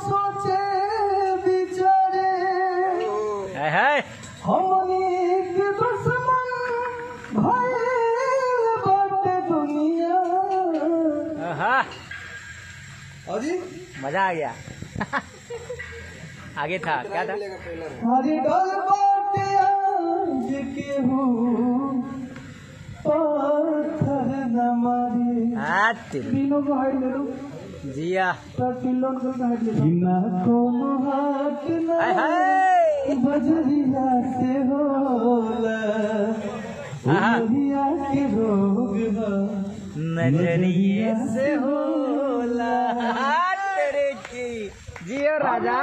सोचे बिचारे है मजा आ गया। आगे था क्या था? हरी डल बाटे आज के हो पत्थर न मारे तीनों को हाइड ले लो जिया सब तीनों को हाइड ले लो बिना को हाथ ना बजरिया से होला नजरिया के रोग नजरिए से होला तेरे की जियो राजा।